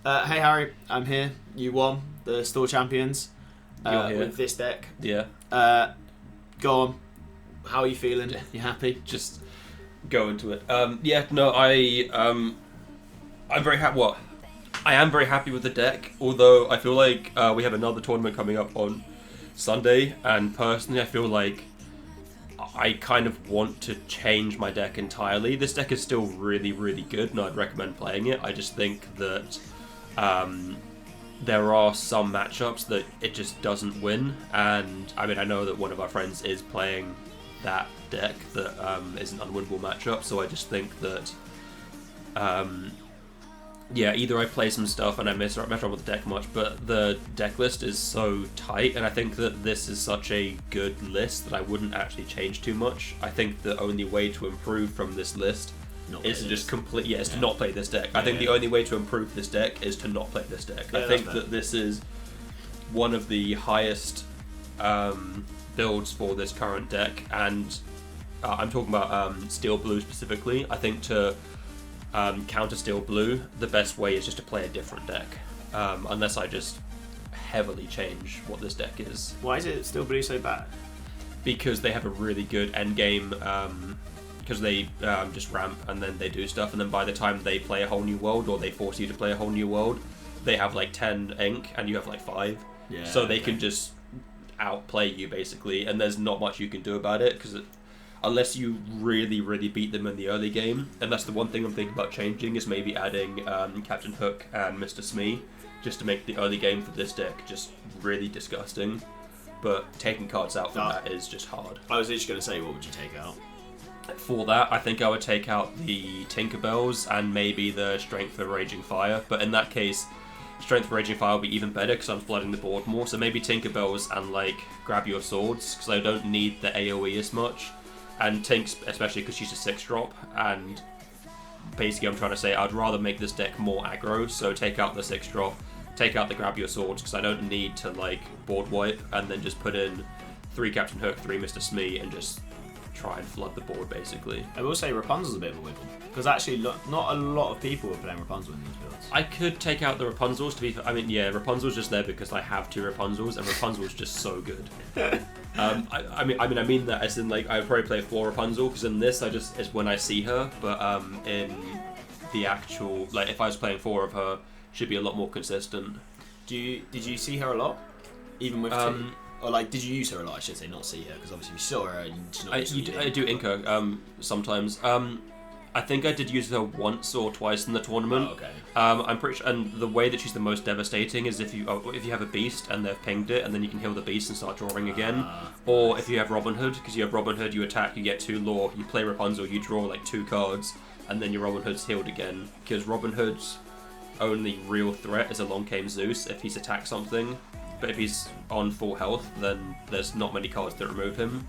Hey Harry, I'm here. You won the store champions You're here. with this deck. Yeah. Go on. How are you feeling? You happy? Just go into it. I'm very happy. Well, I am very happy with the deck. Although I feel like we have another tournament coming up on Sunday, and personally, I feel like I kind of want to change my deck entirely. This deck is still really, really good, and I'd recommend playing it. I just think that there are some matchups that it just doesn't win, and I mean, I know that one of our friends is playing that deck that is an unwinnable matchup, so I just think that either I play some stuff and I mess up with the deck much, but the deck list is so tight, and I think that this is such a good list that I wouldn't actually change too much. I think the only way to improve from this list is to just to not play this deck. I think the only way to improve this deck is to not play this deck. I think that this is one of the highest builds for this current deck, and I'm talking about Steel Blue specifically. I think to counter Steel Blue, the best way is just to play a different deck, unless I just heavily change what this deck is. Why is it Steel Blue so bad? Because they have a really good endgame, because they just ramp and then they do stuff, and then by the time they play a whole new world, or they force you to play a whole new world, they have like 10 ink and you have like 5. Yeah, so they can just outplay you basically, and there's not much you can do about it, because unless you really, really beat them in the early game. And that's the one thing I'm thinking about changing, is maybe adding Captain Hook and Mr. Smee, just to make the early game for this deck just really disgusting. But taking cards out from that is just hard. I was just going to say, what would you take out? For that, I think I would take out the Tinkerbells and maybe the Strength of Raging Fire. But in that case, Strength of Raging Fire will be even better because I'm flooding the board more. So maybe Tinkerbells and like Grab Your Swords, because I don't need the AoE as much. And Tinks, especially because she's a 6-drop, and basically I'm trying to say I'd rather make this deck more aggro, so take out the 6-drop, take out the Grab Your Swords, because I don't need to like board wipe, and then just put in 3 Captain Hook, 3 Mr. Smee, and just try and flood the board basically. I will say Rapunzel's a bit of a wiggle, because actually not a lot of people are playing Rapunzel in these builds. I could take out the Rapunzels to be. I mean, yeah, Rapunzel's just there because I have 2 Rapunzels, and Rapunzel's just so good. I mean that as in like I would probably play 4 Rapunzel, because in this it's when I see her, but in the actual, like if I was playing 4 of her, she'd be a lot more consistent. Did you see her a lot, even with 2? Or like, did you use her a lot? I should say, not see her, because obviously you saw her and she's not. I do ink her sometimes. I think I did use her once or twice in the tournament. Oh, okay. I'm pretty sure, and the way that she's the most devastating is if you have a beast and they've pinged it, and then you can heal the beast and start drawing again. Or if you have Robin Hood, because you have Robin Hood, you attack, you get 2 lore, you play Rapunzel, you draw like 2 cards, and then your Robin Hood's healed again. Because Robin Hood's only real threat is a Long Came Zeus if he's attacked something. But if he's on full health, then there's not many cards that remove him.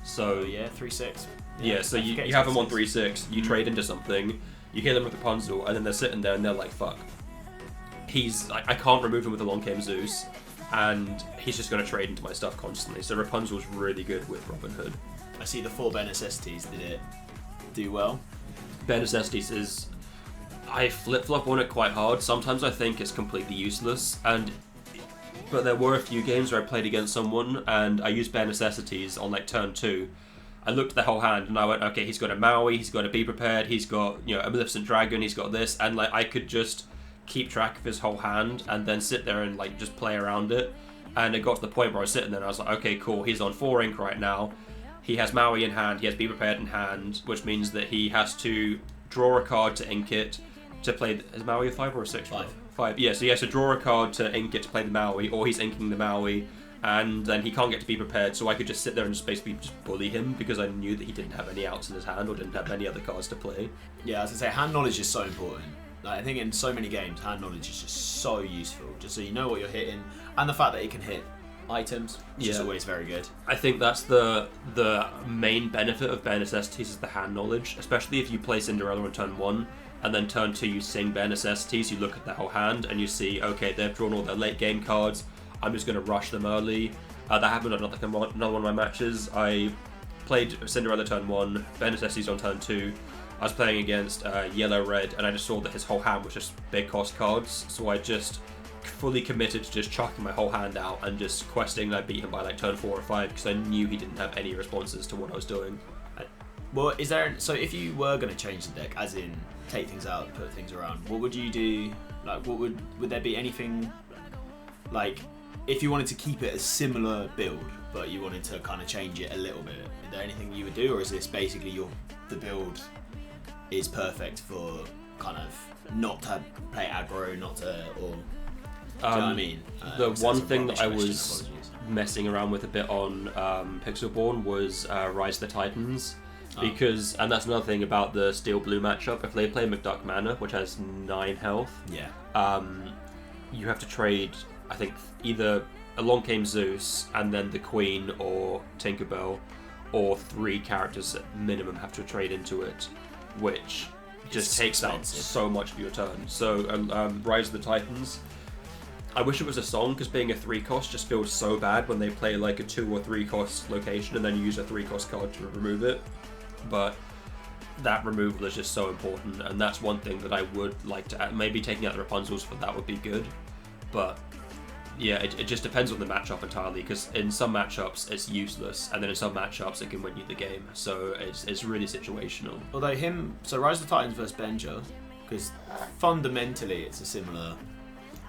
So 3/6. Yeah, so you have him on 3/6, you trade into something, you hit them with Rapunzel, and then they're sitting there and they're like, fuck. I can't remove him with a Long Came Zeus, and he's just going to trade into my stuff constantly. So Rapunzel's really good with Robin Hood. I see the 4 Bare Necessities. Did it do well? Bare Necessities is... I flip-flop on it quite hard. Sometimes I think it's completely useless, but there were a few games where I played against someone and I used Bare Necessities on like turn 2. I looked at the whole hand and I went, okay, he's got a Maui, he's got a Be Prepared, he's got, a Maleficent Dragon, he's got this, and like I could just keep track of his whole hand and then sit there and like just play around it. And it got to the point where I was sitting there and I was like, okay, cool, he's on 4 ink right now. He has Maui in hand, he has Be Prepared in hand, which means that he has to draw a card to ink it to play. Is Maui a 5 or a 6? 5. Yeah, so he has to draw a card to ink it to play the Maui, or he's inking the Maui, and then he can't get to Be Prepared, so I could just sit there and just basically just bully him, because I knew that he didn't have any outs in his hand, or didn't have any other cards to play. Yeah, as I say, hand knowledge is so important. Like, I think in so many games, hand knowledge is just so useful, just so you know what you're hitting, and the fact that it can hit items, which is always very good. I think that's the main benefit of Bare Necessities, is the hand knowledge, especially if you play Cinderella on turn 1, and then turn 2 you sing Bare Necessities, you look at their whole hand, and you see, okay, they've drawn all their late game cards, I'm just going to rush them early. That happened on another one of my matches. I played Cinderella turn 1, Bare Necessities on turn 2, I was playing against Yellow Red, and I just saw that his whole hand was just big cost cards, so I just fully committed to just chucking my whole hand out and just questing, and I beat him by like turn 4 or 5 because I knew he didn't have any responses to what I was doing. Well, so if you were going to change the deck, as in take things out, put things around, what would you do? Like, what would there be anything, like, if you wanted to keep it a similar build, but you wanted to kind of change it a little bit, is there anything you would do, or is this basically the build is perfect for kind of not to play aggro, not to, or, do you know what I mean? The one thing that I was messing around with a bit on Pixelborn was Rise of the Titans. Because, and that's another thing about the Steel Blue matchup, if they play McDuck Manor, which has 9 health, you have to trade, I think, either Along Came Zeus and then the Queen or Tinkerbell, or 3 characters at minimum have to trade into it, which just takes out so much of your turn. So, Rise of the Titans, I wish it was a song, because being a 3 cost just feels so bad when they play like a 2 or 3 cost location and then you use a 3 cost card to remove it. But that removal is just so important, and that's one thing that I would like to add. Maybe taking out the Rapunzels for that would be good, but yeah, it just depends on the matchup entirely, because in some matchups it's useless, and then in some matchups it can win you the game, so it's really situational. Although so Rise of the Titans versus Benja, because fundamentally it's a similar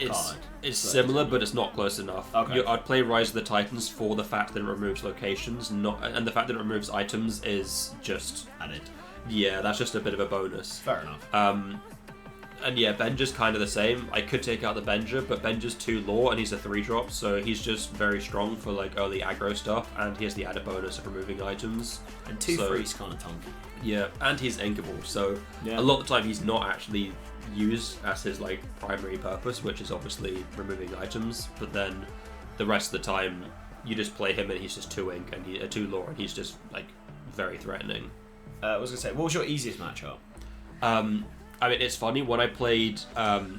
card. It's similar, but it's not close enough. Okay. I'd play Rise of the Titans for the fact that it removes locations, and the fact that it removes items is just added. Yeah, that's just a bit of a bonus. Fair enough. And yeah, Benja's kind of the same. I could take out the Benja, but Benja's 2 lore and he's a 3-drop, so he's just very strong for like early aggro stuff, and he has the added bonus of removing items. And 2 free's kind of tanky. Yeah, and he's inkable, so a lot of the time he's not actually used as his like primary purpose, which is obviously removing items, but then the rest of the time you just play him and he's just 2 ink and 2 lore, and he's just like very threatening. I was gonna say, what was your easiest matchup? I mean, it's funny, when I played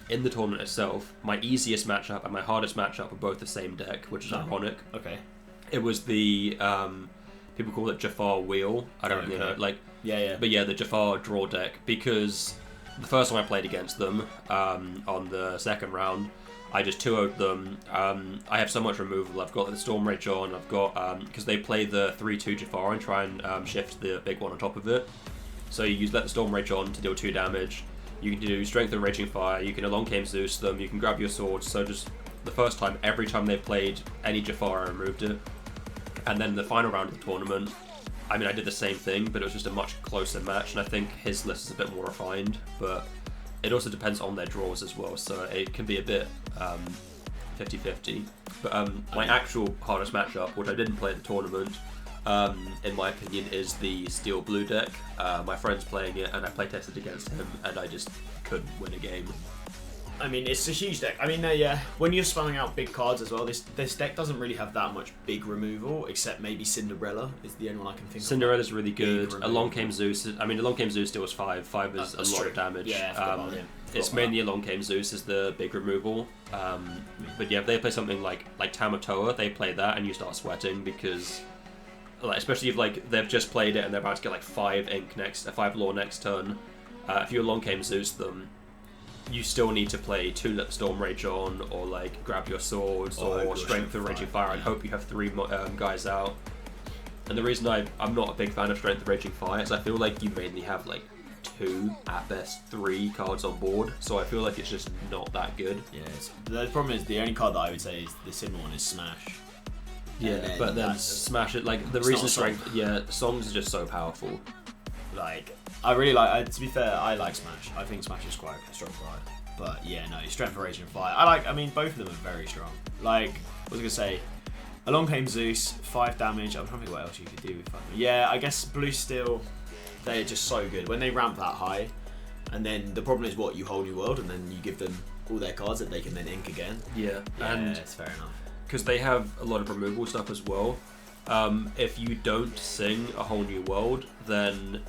in the tournament itself, my easiest matchup and my hardest matchup were both the same deck, which is ironic. Okay. It was the people call it Jafar Wheel. I don't really know, like but yeah, the Jafar draw deck, because the first time I played against them on the second round, I just 2-0'd them. I have so much removal. I've got the Storm Rage on. I've got because they play the 3/2 Jafar and try and shift the big one on top of it. So you let the Storm Rage on to deal 2 damage. You can do Strength of Raging Fire. You can Along Came Zeus them. You can grab your sword. So just the first time, every time they played any Jafar, I removed it. And then the final round of the tournament, I mean, I did the same thing, but it was just a much closer match, and I think his list is a bit more refined, but it also depends on their draws as well, so it can be a bit 50-50. But my actual hardest matchup, which I didn't play at the tournament, in my opinion, is the Steel Blue deck. My friend's playing it, and I playtested against him, and I just couldn't win a game. I mean, it's a huge deck. I mean, when you're spamming out big cards as well, this deck doesn't really have that much big removal, except maybe Cinderella is the only one I can think of. Cinderella's really good. Along Came Zeus. Along Came Zeus deals 5. 5 is a lot of damage. Yeah, it's mainly Along Came Zeus is the big removal. But yeah, if they play something like Tam of Toa, they play that, and you start sweating, because especially if they've just played it and they're about to get 5 ink next, 5 lore next turn. If you Along Came Zeus them, you still need to play 2 let the Storm Rage on, or grab your swords, or Strength of Raging Fire, and hope you have 3 guys out. And the reason I'm not a big fan of Strength of Raging Fire is I feel like you mainly have 2, at best 3 cards on board, so I feel like it's just not that good. Yeah, the problem is the only card that I would say is the similar one is Smash. Yeah, but then Smash it, the reason Strength, songs are just so powerful. I really like. To be fair, I like Smash. I think Smash is quite a strong card. But yeah, no, Strength of Rage and Fire. I mean, both of them are very strong. What was I gonna say? Along Came Zeus, 5 damage. I'm trying to think what else you could do with 5. Yeah, I guess Blue Steel. They're just so good when they ramp that high. And then the problem is you hold New World, and then you give them all their cards that they can then ink again. Yeah, and it's fair enough. Because they have a lot of removal stuff as well. If you don't sing a whole new world, then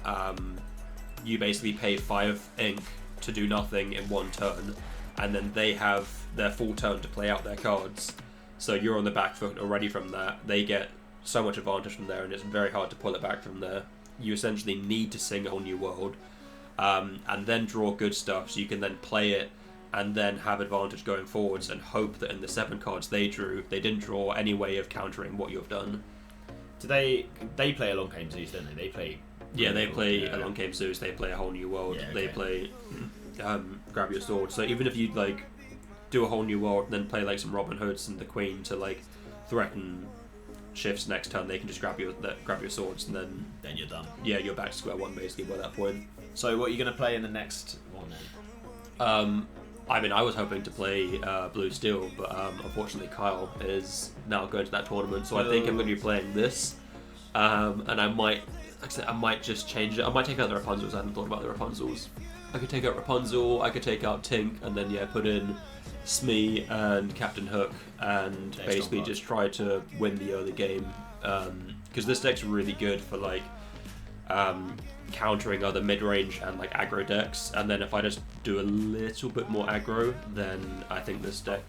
you basically pay 5 ink to do nothing in 1 turn, and then they have their full turn to play out their cards. So you're on the back foot already from that. They get so much advantage from there, and it's very hard to pull it back from there. You essentially need to sing a whole new world. and then draw good stuff, so you can then play it and then have advantage going forwards and hope that in the 7 cards they drew, they didn't draw any way of countering what you've done. Do they play a long game Zeus, don't they? They play. Yeah, they play a long game Zeus. They play a whole new world. Yeah, okay. They play grab your sword. So even if you like do a whole new world and then play like some Robin Hoods and the Queen to like threaten shifts next turn, they can just grab your swords and then you're done. Yeah, you're back to square one basically by that point. So what are you going to play in the next one then? I mean, I was hoping to play Blue Steel, but unfortunately Kyle is now going to that tournament, so I think I'm going to be playing this, and I might just change it. I might take out the Rapunzels. I hadn't thought about the Rapunzels. I could take out Rapunzel, I could take out Tink, and then put in Smee and Captain Hook, and basically just try to win the early game, because this deck's really good for like countering other mid-range and like aggro decks, and then if I just do a little bit more aggro, then I think this deck...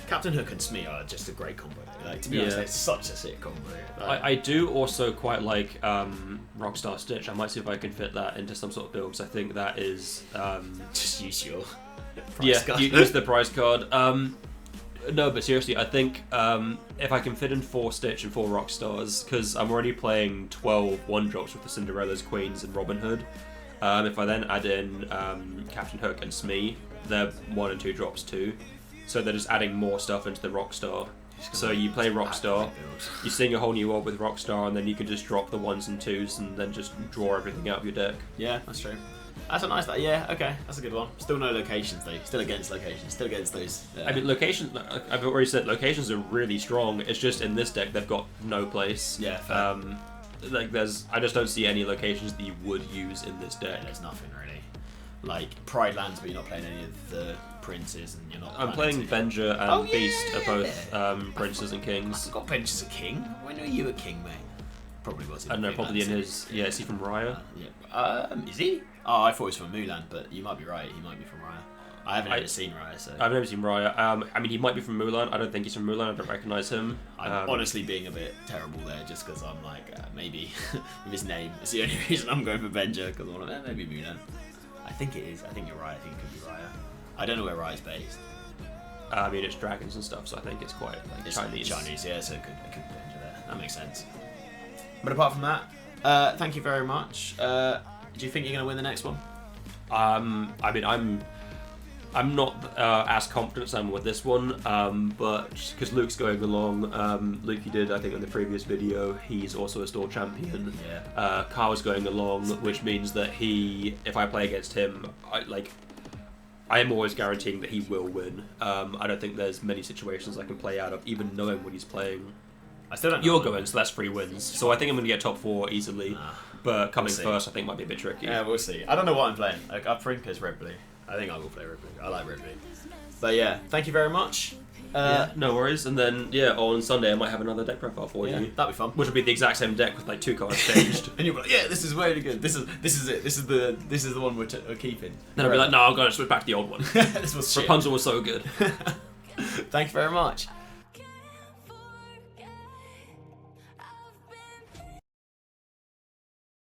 Captain Hook and Smee are just a great combo. Like, to be honest, it's such a sick combo. Like, I do also quite like Rockstar Stitch. I might see if I can fit that into some sort of build, because I think that is... just use your price card. Use the prize card. No, but seriously, I think if I can fit in 4 Stitch and 4 Rockstars, because I'm already playing 12 1-drops with the Cinderella's, Queens, and Robin Hood. If I then add in Captain Hook and Smee, they're 1 and 2 drops too. So they're just adding more stuff into the Rockstar. So you play Rockstar, you sing a whole new world with Rockstar, and then you can just drop the 1s and 2s and then just draw everything out of your deck. Yeah, that's true. That's a nice. Yeah, okay, that's a good one. Still no locations though. Still against locations. Still against those. I mean, locations. I've already said locations are really strong. It's just in this deck they've got no place. Yeah. Fair. I just don't see any locations that you would use in this deck. Yeah, there's nothing really. Like Pride lands, but you're not playing any of the princes, and you're not. I'm playing Venger and Beast are both princes and kings. I forgot Venger's a king. When were you a king, mate? Probably was. I don't know. Probably in his. Yeah, is he from Raya? Yeah. Is he? Oh, I thought he was from Mulan, but you might be right. He might be from Raya. I haven't ever seen Raya, so. I've never seen Raya. I mean, he might be from Mulan. I don't think he's from Mulan. I don't recognise him. I'm honestly being a bit terrible there, just because I'm like, maybe with his name. It's the only reason I'm going for Venger, because I'm like, maybe Mulan. I think it is. I think you're right. I think it could be Raya. I don't know where Raya's based. I mean, it's dragons and stuff, so I think it's quite like it's Chinese. Chinese, yeah, so it could be Venger there. That makes sense. But apart from that, thank you very much. Do you think you're going to win the next one? I mean, I'm not as confident as I am with this one, but because Luke's going along, Luke, you did, I think, in the previous video, he's also a store champion. Yeah. Carl's going along, which means that if I play against him, I am always guaranteeing that he will win. I don't think there's many situations I can play out of, even knowing what he's playing. I still don't know. You're going, so that's 3 wins. So I think I'm going to get top 4 easily. But coming first, I think might be a bit tricky. Yeah, we'll see. I don't know what I'm playing. Like, I think it's Red Blue. I think I will play Red Blue. I like Red Blue. But yeah, thank you very much. No worries. And then on Sunday I might have another deck profile for you. That'd be fun. Which will be the exact same deck with like 2 cards changed. And you'll be like, yeah, this is really good. This is it. This is the one we're keeping. Then I'll be like, no, I'm going to switch back to the old one. This was shit. Rapunzel was so good. Thank you very much.